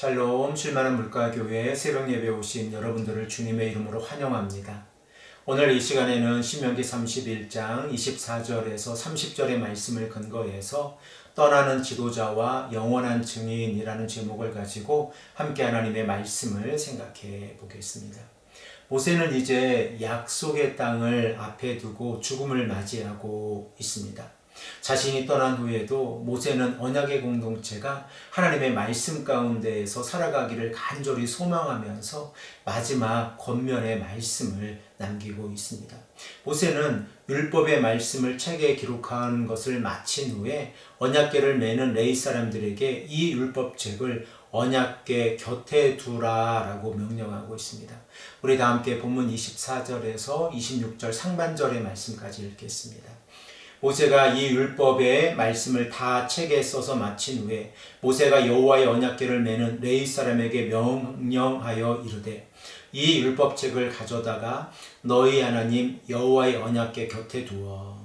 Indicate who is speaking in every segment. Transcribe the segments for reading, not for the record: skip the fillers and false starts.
Speaker 1: 샬롬 쉴만한 물가교회 새벽 예배 오신 여러분들을 주님의 이름으로 환영합니다. 오늘 이 시간에는 신명기 31장 24절에서 30절의 말씀을 근거해서 떠나는 지도자와 영원한 증인이라는 제목을 가지고 함께 하나님의 말씀을 생각해 보겠습니다. 모세는 이제 약속의 땅을 앞에 두고 죽음을 맞이하고 있습니다. 자신이 떠난 후에도 모세는 언약의 공동체가 하나님의 말씀 가운데에서 살아가기를 간절히 소망하면서 마지막 권면의 말씀을 남기고 있습니다. 모세는 율법의 말씀을 책에 기록한 것을 마친 후에 언약궤를 매는 레위 사람들에게 이 율법책을 언약궤 곁에 두라라고 명령하고 있습니다. 우리 다 함께 본문 24절에서 26절 상반절의 말씀까지 읽겠습니다. 모세가 이 율법의 말씀을 다 책에 써서 마친 후에 모세가 여호와의 언약궤를 매는 레위 사람에게 명령하여 이르되 이 율법책을 가져다가 너희 하나님 여호와의 언약궤 곁에 두어.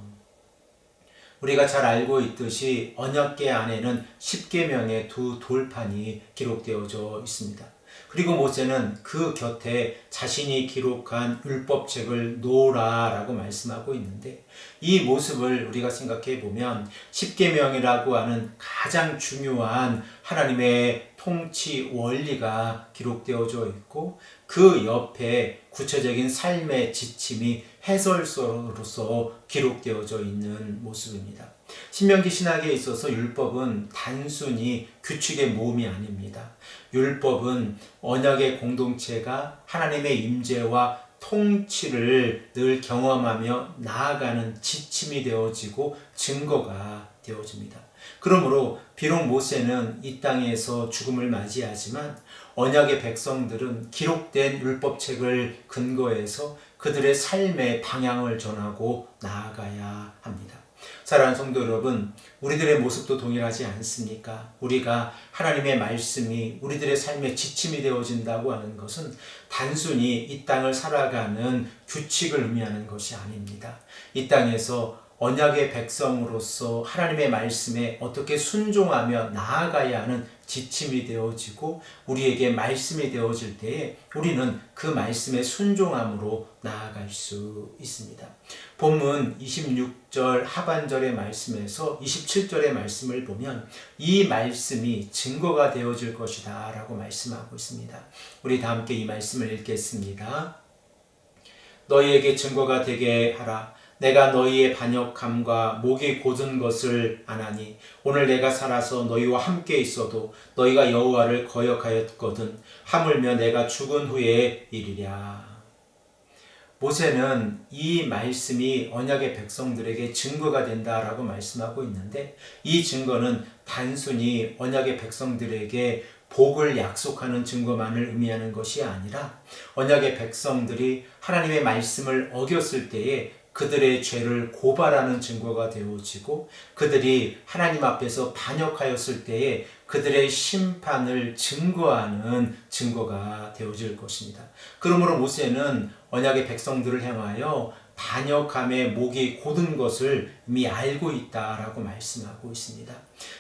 Speaker 1: 우리가 잘 알고 있듯이 언약궤 안에는 십계명의 두 돌판이 기록되어져 있습니다. 그리고 모세는 그 곁에 자신이 기록한 율법책을 놓으라라고 말씀하고 있는데, 이 모습을 우리가 생각해 보면 십계명이라고 하는 가장 중요한 하나님의 통치 원리가 기록되어져 있고, 그 옆에 구체적인 삶의 지침이 해설서로서 기록되어져 있는 모습입니다. 신명기 신학에 있어서 율법은 단순히 규칙의 모음이 아닙니다. 율법은 언약의 공동체가 하나님의 임재와 통치를 늘 경험하며 나아가는 지침이 되어지고 증거가 되어집니다. 그러므로 비록 모세는 이 땅에서 죽음을 맞이하지만 언약의 백성들은 기록된 율법책을 근거해서 그들의 삶의 방향을 전하고 나아가야 합니다. 사랑하는 성도 여러분, 우리들의 모습도 동일하지 않습니까? 우리가 하나님의 말씀이 우리들의 삶의 지침이 되어진다고 하는 것은 단순히 이 땅을 살아가는 규칙을 의미하는 것이 아닙니다. 이 땅에서 언약의 백성으로서 하나님의 말씀에 어떻게 순종하며 나아가야 하는 지침이 되어지고 우리에게 말씀이 되어질 때에 우리는 그 말씀에 순종함으로 나아갈 수 있습니다. 본문 26절 하반절의 말씀에서 27절의 말씀을 보면 이 말씀이 증거가 되어질 것이다 라고 말씀하고 있습니다. 우리 다 함께 이 말씀을 읽겠습니다. 너희에게 증거가 되게 하라. 내가 너희의 반역함과 목이 곧은 것을 아나니 오늘 내가 살아서 너희와 함께 있어도 너희가 여호와를 거역하였거든 하물며 내가 죽은 후에 이르랴. 모세는 이 말씀이 언약의 백성들에게 증거가 된다라고 말씀하고 있는데, 이 증거는 단순히 언약의 백성들에게 복을 약속하는 증거만을 의미하는 것이 아니라 언약의 백성들이 하나님의 말씀을 어겼을 때에 그들의 죄를 고발하는 증거가 되어지고, 그들이 하나님 앞에서 반역하였을 때에 그들의 심판을 증거하는 증거가 되어질 것입니다. 그러므로 모세는 언약의 백성들을 향하여 반역함의 목이 곧은 것을 이미 알고 있다라고 말씀하고 있습니다.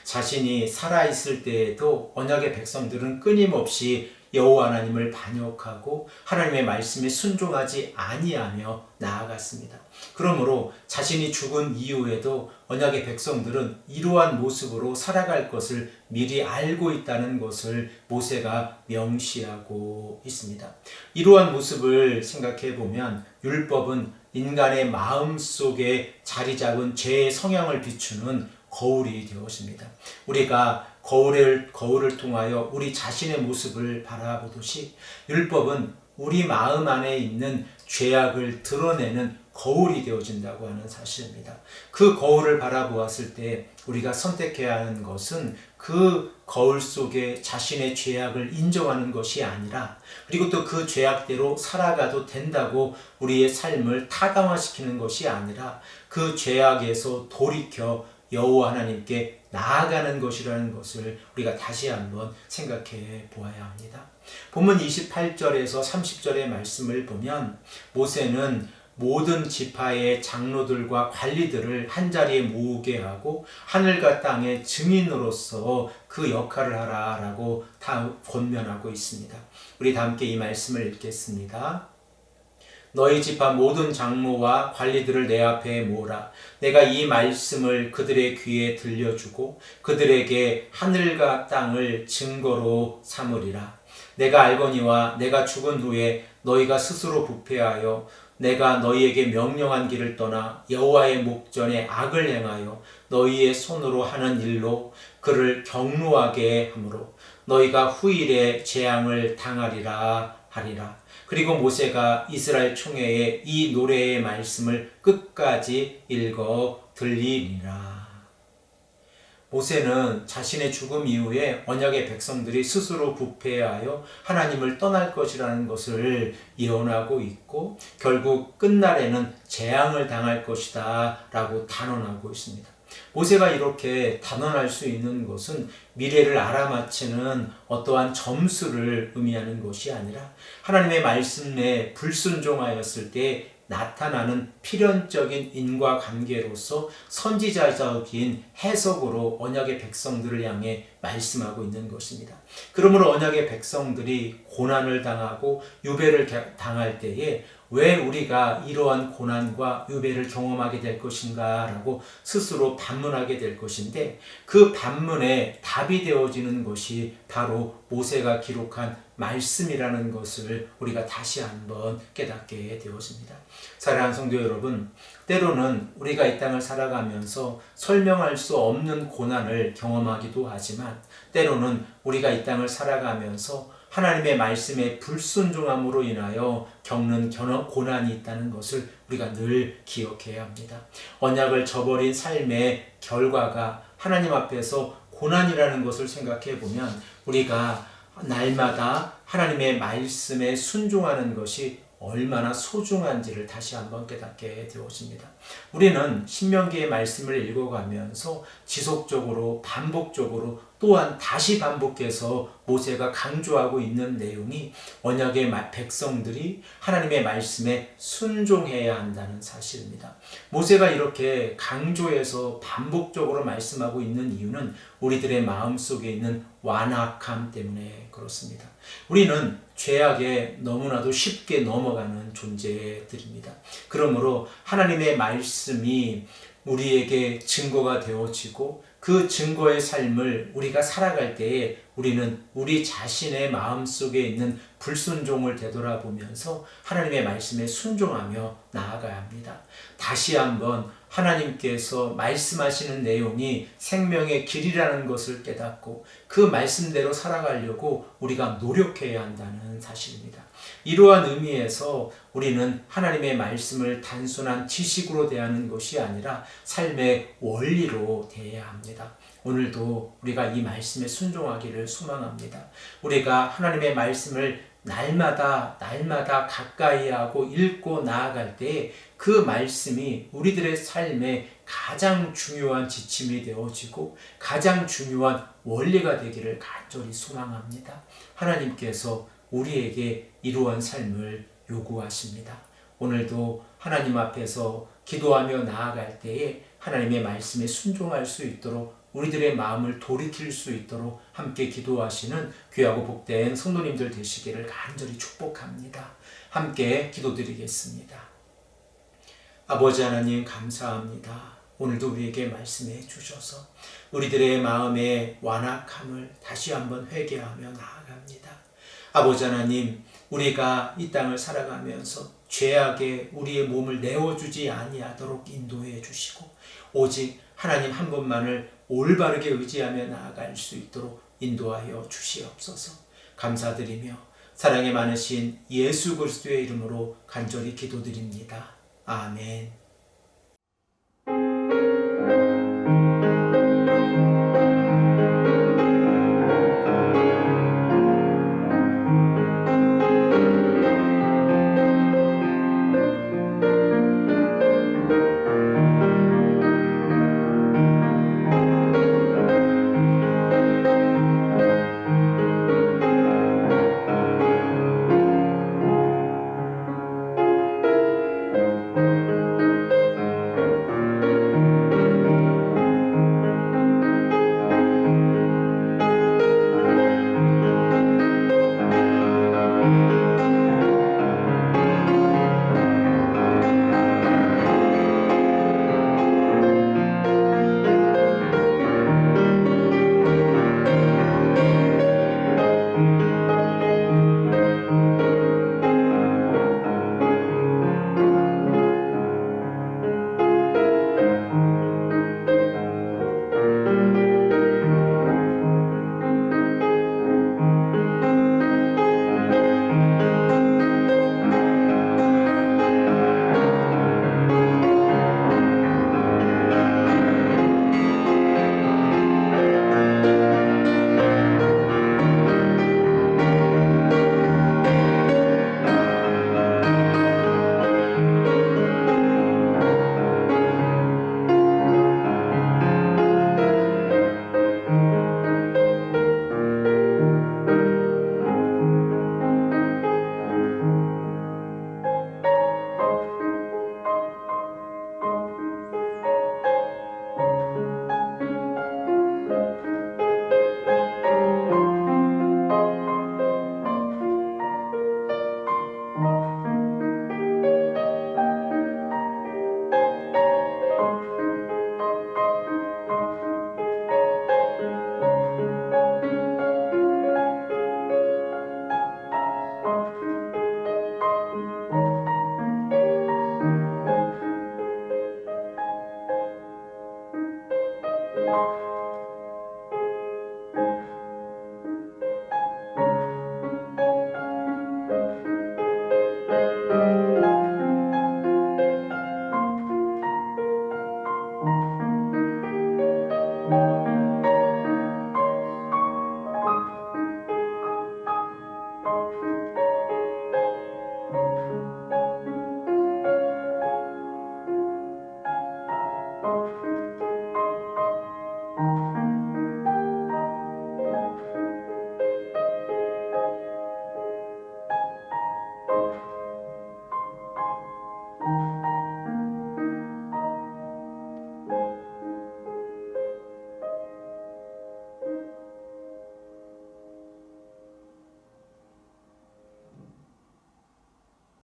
Speaker 1: 자신이 살아있을 때에도 언약의 백성들은 끊임없이 여호와 하나님을 반역하고 하나님의 말씀에 순종하지 아니하며 나아갔습니다. 그러므로 자신이 죽은 이후에도 언약의 백성들은 이러한 모습으로 살아갈 것을 미리 알고 있다는 것을 모세가 명시하고 있습니다. 이러한 모습을 생각해 보면 율법은 인간의 마음 속에 자리 잡은 죄의 성향을 비추는 거울이 되었습니다. 우리가 거울을 통하여 우리 자신의 모습을 바라보듯이 율법은 우리 마음 안에 있는 죄악을 드러내는 거울이 되어진다고 하는 사실입니다. 그 거울을 바라보았을 때 우리가 선택해야 하는 것은 그 거울 속에 자신의 죄악을 인정하는 것이 아니라, 그리고 또 그 죄악대로 살아가도 된다고 우리의 삶을 타강화시키는 것이 아니라 그 죄악에서 돌이켜 여호와 하나님께 나아가는 것이라는 것을 우리가 다시 한번 생각해 보아야 합니다. 본문 28절에서 30절의 말씀을 보면 모세는 모든 지파의 장로들과 관리들을 한자리에 모으게 하고 하늘과 땅의 증인으로서 그 역할을 하라라고 다 권면하고 있습니다. 우리 다 함께 이 말씀을 읽겠습니다. 너희 지파 모든 장로와 관리들을 내 앞에 모으라. 내가 이 말씀을 그들의 귀에 들려주고 그들에게 하늘과 땅을 증거로 삼으리라. 내가 알거니와 내가 죽은 후에 너희가 스스로 부패하여 내가 너희에게 명령한 길을 떠나 여호와의 목전에 악을 행하여 너희의 손으로 하는 일로 그를 경노하게 하므로 너희가 후일에 재앙을 당하리라 하리라. 그리고 모세가 이스라엘 총회에 이 노래의 말씀을 끝까지 읽어 들리니라. 모세는 자신의 죽음 이후에 언약의 백성들이 스스로 부패하여 하나님을 떠날 것이라는 것을 예언하고 있고, 결국 끝날에는 재앙을 당할 것이다 라고 단언하고 있습니다. 모세가 이렇게 단언할 수 있는 것은 미래를 알아맞히는 어떠한 점수를 의미하는 것이 아니라 하나님의 말씀에 불순종하였을 때 나타나는 필연적인 인과관계로서 선지자적인 해석으로 언약의 백성들을 향해 말씀하고 있는 것입니다. 그러므로 언약의 백성들이 고난을 당하고 유배를 당할 때에 왜 우리가 이러한 고난과 유배를 경험하게 될 것인가 라고 스스로 반문하게 될 것인데, 그 반문에 답이 되어지는 것이 바로 모세가 기록한 말씀이라는 것을 우리가 다시 한번 깨닫게 되어집니다. 사랑하는 성도 여러분, 때로는 우리가 이 땅을 살아가면서 설명할 수 없는 고난을 경험하기도 하지만, 때로는 우리가 이 땅을 살아가면서 하나님의 말씀에 불순종함으로 인하여 겪는 고난이 있다는 것을 우리가 늘 기억해야 합니다. 언약을 저버린 삶의 결과가 하나님 앞에서 고난이라는 것을 생각해 보면, 우리가 날마다 하나님의 말씀에 순종하는 것이 얼마나 소중한지를 다시 한번 깨닫게 되어집니다. 우리는 신명기의 말씀을 읽어가면서 지속적으로 반복적으로 또한 다시 반복해서 모세가 강조하고 있는 내용이 언약의 백성들이 하나님의 말씀에 순종해야 한다는 사실입니다. 모세가 이렇게 강조해서 반복적으로 말씀하고 있는 이유는 우리들의 마음속에 있는 완악함 때문에 그렇습니다. 우리는 죄악에 너무나도 쉽게 넘어가는 존재들입니다. 그러므로 하나님의 말씀이 우리에게 증거가 되어지고 그 증거의 삶을 우리가 살아갈 때에 우리는 우리 자신의 마음속에 있는 불순종을 되돌아보면서 하나님의 말씀에 순종하며 나아가야 합니다. 다시 한번 하나님께서 말씀하시는 내용이 생명의 길이라는 것을 깨닫고 그 말씀대로 살아가려고 우리가 노력해야 한다는 사실입니다. 이러한 의미에서 우리는 하나님의 말씀을 단순한 지식으로 대하는 것이 아니라 삶의 원리로 대해야 합니다. 오늘도 우리가 이 말씀에 순종하기를 소망합니다. 우리가 하나님의 말씀을 날마다 가까이 하고 읽고 나아갈 때 그 말씀이 우리들의 삶에 가장 중요한 지침이 되어지고 가장 중요한 원리가 되기를 간절히 소망합니다. 하나님께서 우리에게 이러한 삶을 요구하십니다. 오늘도 하나님 앞에서 기도하며 나아갈 때에 하나님의 말씀에 순종할 수 있도록, 우리들의 마음을 돌이킬 수 있도록 함께 기도하시는 귀하고 복된 성도님들 되시기를 간절히 축복합니다. 함께 기도드리겠습니다. 아버지 하나님, 감사합니다. 오늘도 우리에게 말씀해 주셔서 우리들의 마음의 완악함을 다시 한번 회개하며 나아갑니다. 아버지 하나님, 우리가 이 땅을 살아가면서 죄악에 우리의 몸을 내어주지 아니하도록 인도해 주시고, 오직 하나님 한 분만을 올바르게 의지하며 나아갈 수 있도록 인도하여 주시옵소서. 감사드리며 사랑이 많으신 예수 그리스도의 이름으로 간절히 기도드립니다. 아멘.